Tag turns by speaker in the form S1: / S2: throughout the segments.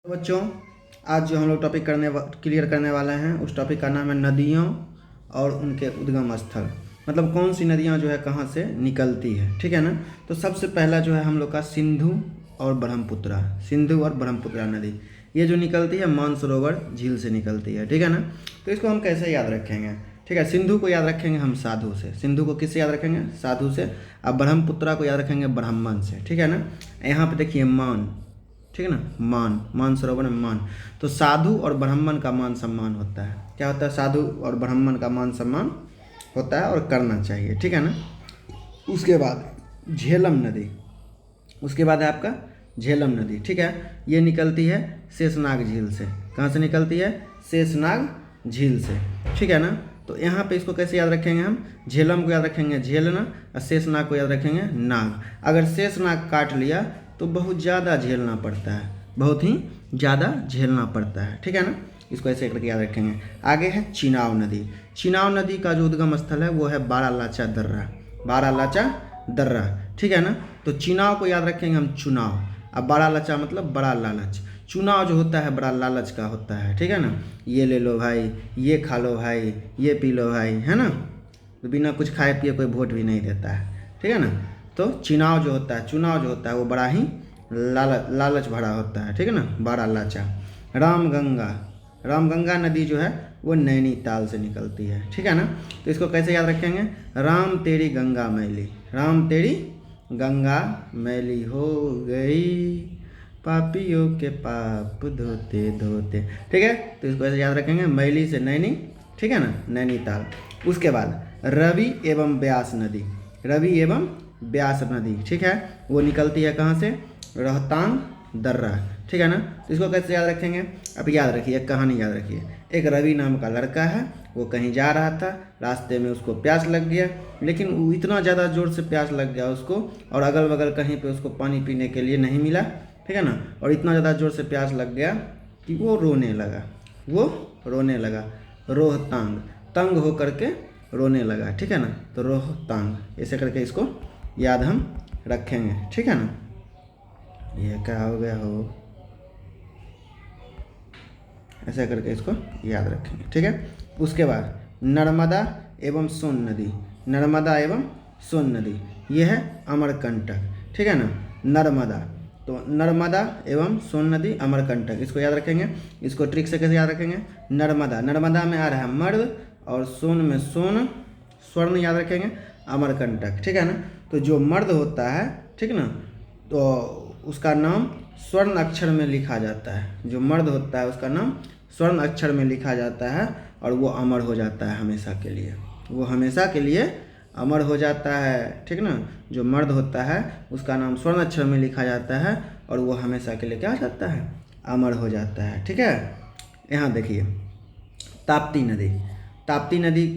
S1: बच्चों, आज जो हम लोग टॉपिक क्लियर करने वाले हैं उस टॉपिक का नाम है नदियों और उनके उद्गम स्थल। मतलब कौन सी नदियाँ जो है कहाँ से निकलती है, ठीक है ना। तो सबसे पहला जो है हम लोग का सिंधु और ब्रह्मपुत्रा नदी, ये जो निकलती है मानसरोवर झील से निकलती है, ठीक है ना। तो इसको हम कैसे याद रखेंगे, ठीक है। सिंधु को याद रखेंगे हम साधु से, सिंधु को किससे याद रखेंगे, साधु से। अब ब्रह्मपुत्रा को याद रखेंगे ब्राह्मण से, ठीक है ना। यहाँ पे देखिए मान, ठीक है ना, मानसरोवर में मान। तो साधु और ब्राह्मण का मान सम्मान होता है। क्या होता है, साधु और ब्राह्मण का मान सम्मान होता है और करना चाहिए, ठीक है ना। उसके बाद झेलम नदी, उसके बाद है आपका झेलम नदी, ठीक है। ये निकलती है शेषनाग झील से। कहाँ से निकलती है, शेषनाग झील से, ठीक है ना। तो यहाँ पे इसको कैसे याद रखेंगे हम, झेलम को याद रखेंगे झेलना और शेषनाग को याद रखेंगे नाग। अगर शेषनाग काट लिया तो बहुत ज़्यादा झेलना पड़ता है, बहुत ही ज़्यादा झेलना पड़ता है, ठीक है ना। इसको ऐसे करके याद रखेंगे। आगे है चिनाव नदी। चिनाव नदी का जो उद्गम स्थल है वो है बारालाचा दर्रा, ठीक है ना। तो चिनाव को याद रखेंगे हम चुनाव। अब बारालाचा मतलब बड़ा लालच, चुनाव जो होता है बड़ा लालच का होता है, ठीक है ना। ये ले लो भाई, ये खा लो भाई, ये पी लो भाई, है ना। तो बिना कुछ खाए पिए कोई वोट भी नहीं देता है, ठीक है ना। तो चुनाव जो होता है वो बड़ा ही लालच भरा होता है, ठीक है ना, बड़ा लाचा। रामगंगा नदी जो है वो नैनीताल से निकलती है, ठीक है ना। तो इसको कैसे याद रखेंगे, राम तेरी गंगा मैली हो गई, पापियों के पाप धोते धोते, ठीक है। तो इसको ऐसे याद रखेंगे, मैली से नैनी, ठीक है ना, नैनीताल। उसके बाद रवि एवं ब्यास नदी, ठीक है। वो निकलती है कहाँ से, रोहतांग दर्रा, ठीक है ना। तो इसको कैसे याद रखेंगे, अब याद रखिए, कहानी याद रखिए। एक रवि नाम का लड़का है, वो कहीं जा रहा था, रास्ते में उसको प्यास लग गया, लेकिन वो इतना ज़्यादा ज़ोर से प्यास लग गया उसको, और अगल बगल कहीं पे उसको पानी पीने के लिए नहीं मिला, ठीक है ना। और इतना ज़्यादा ज़ोर से प्यास लग गया कि वो रोने लगा, रोहतांग, तंग हो करके रोने लगा, ठीक है ना। तो रोहतांग ऐसे करके इसको याद हम रखेंगे, ठीक है ना। ये क्या हो गया हो, ऐसा करके इसको याद रखेंगे, ठीक है। उसके बाद नर्मदा एवं सोन नदी, ये है अमरकंटक, ठीक है ना। नर्मदा एवं सोन नदी अमरकंटक, इसको याद रखेंगे। इसको ट्रिक से कैसे याद रखेंगे, नर्मदा में आ रहा है मर्द, और सोन में सोन स्वर्ण याद रखेंगे, अमरकंटक, ठीक है ना। तो जो मर्द होता है, ठीक ना, तो उसका नाम स्वर्ण अक्षर में लिखा जाता है। जो मर्द होता है उसका नाम स्वर्ण अक्षर में लिखा जाता है, और वो अमर हो जाता है हमेशा के लिए, अमर हो जाता है, ठीक ना। जो मर्द होता है उसका नाम स्वर्ण अक्षर में लिखा जाता है, और वो हमेशा के लिए क्या हो जाता है, अमर हो जाता है, ठीक है। यहाँ देखिए ताप्ती नदी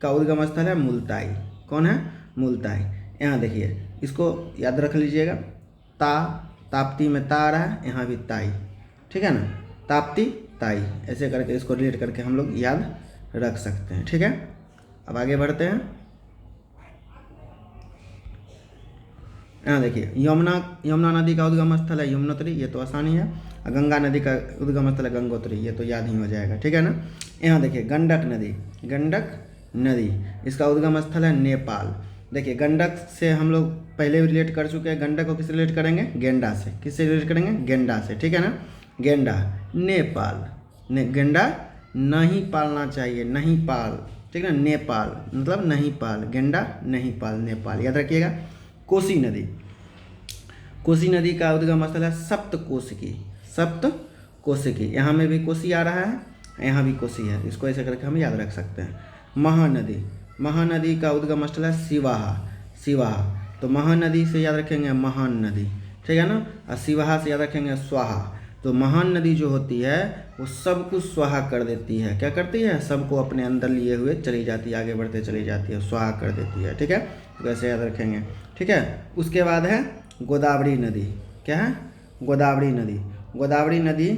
S1: का उद्गम स्थल है मुल्ताई। कौन है, मुल्ताई। यहाँ देखिए, इसको याद रख लीजिएगा, ताप्ती में ता आ रहा है, यहाँ भी ताई, ठीक है ना, ताप्ती ताई, ऐसे करके इसको रिलेट करके हम लोग याद रख सकते हैं, ठीक है। अब आगे बढ़ते हैं। यहाँ देखिए, यमुना नदी का उद्गम स्थल है यमुनोत्री, ये तो आसानी है। गंगा नदी का उद्गम स्थल है गंगोत्री, ये तो याद ही हो जाएगा, ठीक है ना। यहाँ देखिए गंडक नदी, इसका उद्गम स्थल है नेपाल। देखिए गंडक से हम लोग पहले भी रिलेट कर चुके हैं, गंडक को किससे रिलेट करेंगे, गेंडा से। किससे रिलेट करेंगे, गेंडा से, ठीक है ना। गेंडा नेपाल, गेंडा नहीं पालना चाहिए, नहीं पाल, ठीक है ना। नेपाल मतलब नहीं पाल, गेंडा नहीं पाल, नेपाल, याद रखिएगा। कोसी नदी का उद्गम स्थल है सप्तकोशिकी, यहाँ में भी कोसी आ रहा है, यहाँ भी कोसी है, इसको ऐसे करके हम याद रख सकते हैं। महानदी का उद्गम स्थल है सिवाहा। तो महानदी से याद रखेंगे महान नदी, ठीक है ना, और सिवाहा से याद रखेंगे स्वाहा। तो महान नदी जो होती है वो सब कुछ स्वाहा कर देती है। क्या करती है, सबको अपने अंदर लिए हुए चली जाती है, आगे बढ़ते चली जाती है, स्वाहा कर देती है, ठीक है। तो कैसे याद रखेंगे, ठीक है। उसके बाद है गोदावरी नदी। क्या है, गोदावरी नदी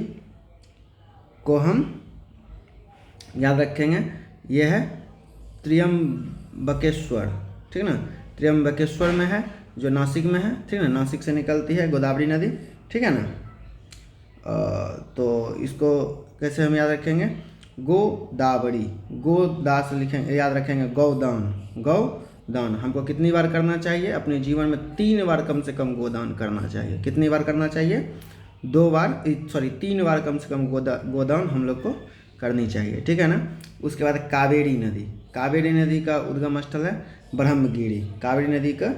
S1: को हम याद रखेंगे, ये है त्र्यंबकेश्वर, ठीक ना, त्र्यंबकेश्वर में है, जो नासिक में है, ठीक है ना, नासिक से निकलती है गोदावरी नदी, ठीक है ना। तो इसको कैसे हम याद रखेंगे, गोदावरी, गोदा से लिखेंगे, याद रखेंगे गोदान, गोदान हमको कितनी बार करना चाहिए अपने जीवन में, 3 बार कम से कम गोदान करना चाहिए। कितनी बार करना चाहिए, 3 बार कम से कम गोदान हम लोग को करनी चाहिए, ठीक है ना। उसके बाद कावेरी नदी, कावेरी नदी का उद्गम स्थल है ब्रह्मगिरी, कावेरी नदी का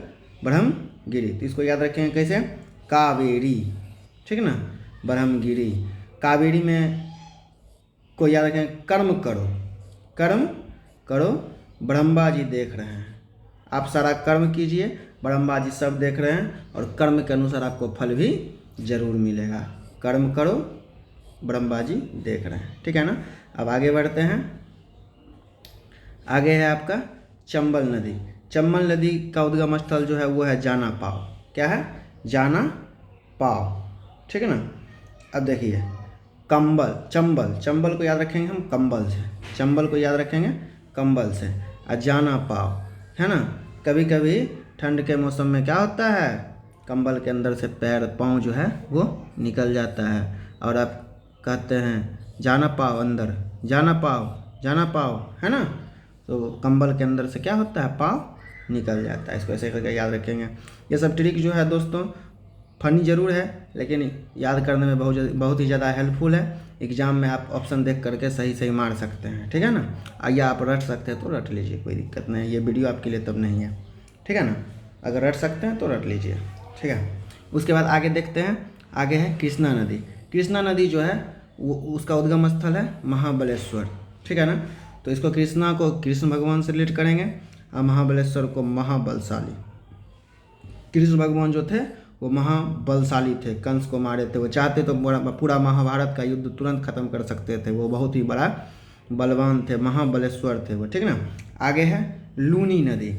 S1: ब्रह्मगिरी, तो इसको याद रखेंगे कैसे, कावेरी, ठीक है ना, ब्रह्मगिरी। कावेरी में को याद रखें, कर्म करो, कर्म करो, ब्रह्मा जी देख रहे हैं, आप सारा कर्म कीजिए, ब्रह्मा जी सब देख रहे हैं और कर्म के अनुसार आपको फल भी जरूर मिलेगा। कर्म करो, ब्रह्मा जी देख रहे हैं, ठीक है ना। अब आगे बढ़ते हैं, आगे है आपका चंबल नदी। चंबल नदी का उद्गम स्थल जो है वो है जाना पाव, क्या है, जाना पाव, ठीक है ना। अब देखिए कंबल, चंबल, चंबल को याद रखेंगे हम कंबल से, चंबल को याद रखेंगे कंबल से, और जाना पाव है ना। कभी कभी ठंड के मौसम में क्या होता है, कंबल के अंदर से पैर पाँव जो है वो निकल जाता है और आप कहते हैं जाना पाव अंदर, जाना पाव है ना, तो कंबल के अंदर से क्या होता है, पाँव निकल जाता है। इसको ऐसे करके याद रखेंगे। ये सब ट्रिक जो है दोस्तों फनी ज़रूर है लेकिन याद करने में बहुत ही ज़्यादा हेल्पफुल है। एग्ज़ाम में आप ऑप्शन देख करके सही मार सकते हैं, ठीक है ना। आइए आप रट सकते हैं तो रट लीजिए, कोई दिक्कत नहीं, ये वीडियो आपके लिए तब नहीं है, ठीक है ना। अगर रट सकते हैं तो रट लीजिए, ठीक है। उसके बाद आगे देखते हैं, आगे है कृष्णा नदी। कृष्णा नदी जो है वो उसका उद्गम स्थल है महाबलेश्वर, ठीक है ना। तो इसको कृष्णा को कृष्ण भगवान से रिलेट करेंगे और महाबलेश्वर को महाबलशाली। कृष्ण भगवान जो थे वो महाबलशाली थे, कंस को मारे थे, वो चाहते तो पूरा महाभारत का युद्ध तुरंत खत्म कर सकते थे, वो बहुत ही बड़ा बलवान थे, महाबलेश्वर थे वो, ठीक ना। आगे है लूनी नदी,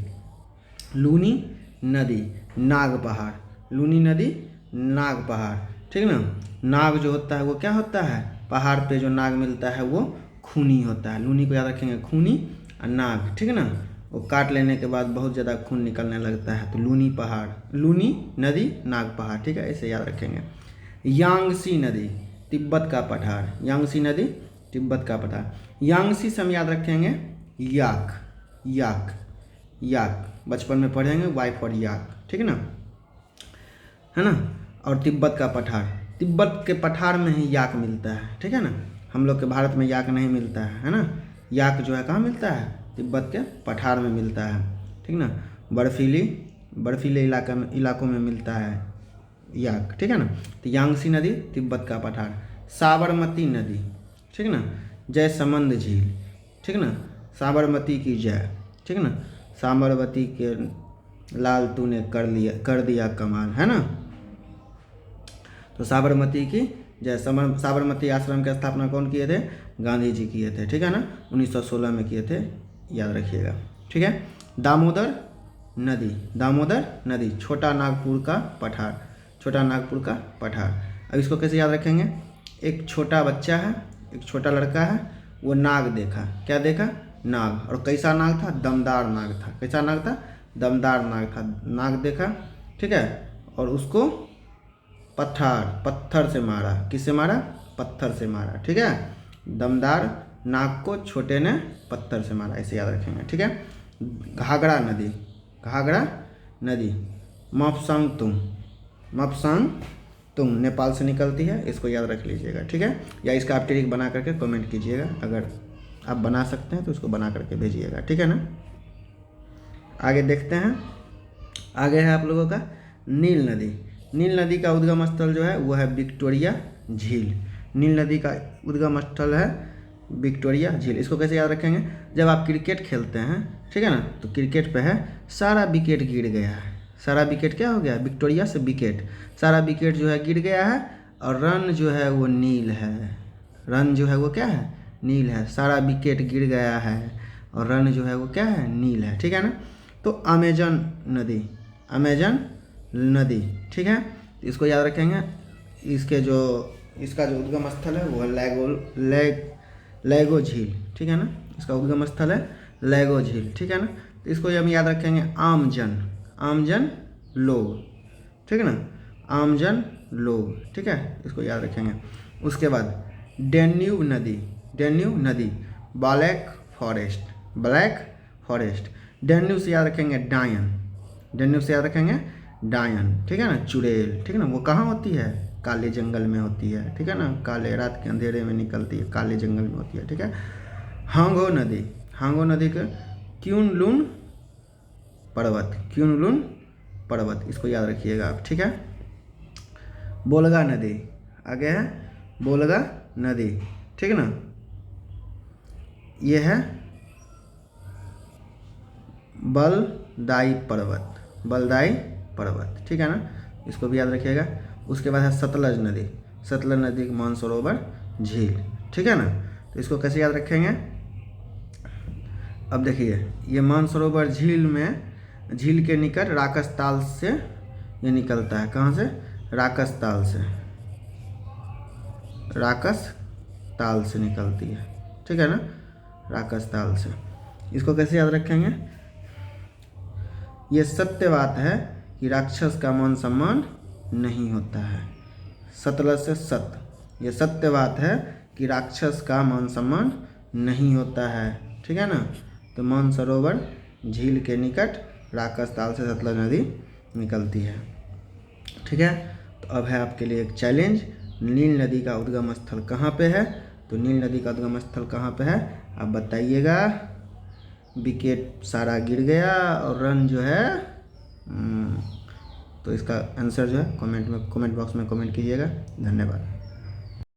S1: लूनी नदी नाग पहाड़, लूनी नदी नाग पहाड़, ठीक ना। नाग जो होता है वो क्या होता है, पहाड़ पे जो नाग मिलता है वो खूनी होता है, लूनी को याद रखेंगे, खूनी और नाग, ठीक है ना। वो काट लेने के बाद बहुत ज़्यादा खून निकलने लगता है, तो लूनी पहाड़, लूनी नदी नाग पहाड़, ठीक है, ऐसे याद रखेंगे। यांगसी नदी तिब्बत का पठार, यांगसी नदी तिब्बत का पठार, यांगसी से हम याद रखेंगे याक, याक, याक बचपन में पढ़ेंगे, वाई फॉर याक, ठीक है ना। और तिब्बत का पठार, तिब्बत के पठार में ही याक मिलता है, ठीक है ना। हम लोग के भारत में याक नहीं मिलता है ना। याक जो है कहाँ मिलता है, तिब्बत के पठार में मिलता है, ठीक ना। बर्फीले इलाकों में मिलता है याक, ठीक है ना। तो यांगसी नदी तिब्बत का पठार। साबरमती नदी, ठीक ना, जयसमंद झील, ठीक ना, साबरमती की जय, ठीक ना, साबरमती के लाल तूने कर दिया कमाल, है ना। तो साबरमती की जय, साबरमती आश्रम की स्थापना कौन किए थे, गांधी जी किए थे, ठीक है ना, 1916 में किए थे, याद रखिएगा, ठीक है। दामोदर नदी, दामोदर नदी छोटा नागपुर का पठार, छोटा नागपुर का पठार। अब इसको कैसे याद रखेंगे, एक छोटा बच्चा है, एक छोटा लड़का है, वो नाग देखा, क्या देखा, नाग, और कैसा नाग था, दमदार नाग था, कैसा नाग था, दमदार नाग था, नाग देखा, ठीक है, और उसको पत्थर से मारा, किससे मारा, पत्थर से मारा, ठीक है। दमदार नाग को छोटे ने पत्थर से मारा, ऐसे याद रखेंगे, ठीक है। घाघरा नदी, घाघरा नदी मपसांग तुम नेपाल से निकलती है, इसको याद रख लीजिएगा, ठीक है। या इसका आप ट्रिक बना करके कमेंट कीजिएगा, अगर आप बना सकते हैं तो इसको बना करके भेजिएगा, ठीक है ना। आगे देखते हैं, आगे है आप लोगों का नील नदी। नील नदी का उद्गम स्थल जो है वो है विक्टोरिया झील, नील नदी का उद्गम स्थल है विक्टोरिया झील। इसको कैसे याद रखेंगे, जब आप क्रिकेट खेलते हैं, ठीक है ना, तो क्रिकेट पे है सारा विकेट गिर गया है, सारा विकेट क्या हो गया, विक्टोरिया से विकेट, सारा विकेट जो है गिर गया है और रन जो है वो नील है, रन जो है वो क्या है, नील है, सारा विकेट गिर गया है और रन जो है वो क्या है, नील है, ठीक है ना। तो अमेजन नदी, अमेजन नदी, ठीक है, इसको याद रखेंगे। इसका जो उद्गम स्थल है वो है लैगो झील, ठीक है ना, इसका उद्गम स्थल है लैगो झील, ठीक है ना। तो इसको हम याद रखेंगे आमजन लोग, ठीक है ना, आमजन लोग, ठीक है, इसको याद रखेंगे। उसके बाद डेन्यूब नदी, डेन्यूब नदी, black forest, black forest. Danube से याद रखेंगे डायन, डेन्यूब से याद रखेंगे डायन, ठीक है ना, चुड़ैल, ठीक है ना, वो कहाँ होती है, काले जंगल में होती है, ठीक है ना, काले रात के अंधेरे में निकलती है, काले जंगल में होती है, ठीक है। हांगो नदी, हांगो नदी के क्यूनलुन पर्वत, क्यूनलुन पर्वत, इसको याद रखिएगा आप, ठीक है। बोलगा नदी, आगे है बोलगा नदी, ठीक है ना, ये है बलदाई पर्वत, बलदाई पर्वत, ठीक है ना, इसको भी याद रखिएगा। उसके बाद है सतलज नदी, सतलज नदी मानसरोवर झील, ठीक है ना, तो इसको कैसे याद रखेंगे। अब देखिए ये मानसरोवर झील में, झील के निकट राकस ताल से ये निकलता है, कहाँ से, राकस ताल से, राकस ताल से निकलती है, ठीक है ना, राकस ताल से। इसको कैसे याद रखेंगे। ये सत्य बात है कि राक्षस का मान सम्मान नहीं होता है, सतलज से सत्य, ये सत्य बात है कि राक्षस का मान सम्मान नहीं होता है, ठीक है ना। तो मानसरोवर झील के निकट राकस ताल से सतलज नदी निकलती है, ठीक है। तो अब है आपके लिए एक चैलेंज, नील नदी का उद्गम स्थल कहाँ पे है। तो नील नदी का उद्गम स्थल कहाँ पे है आप बताइएगा। विकेट सारा गिर गया और रन जो है तो इसका आंसर जो है कमेंट बॉक्स में कमेंट कीजिएगा। धन्यवाद।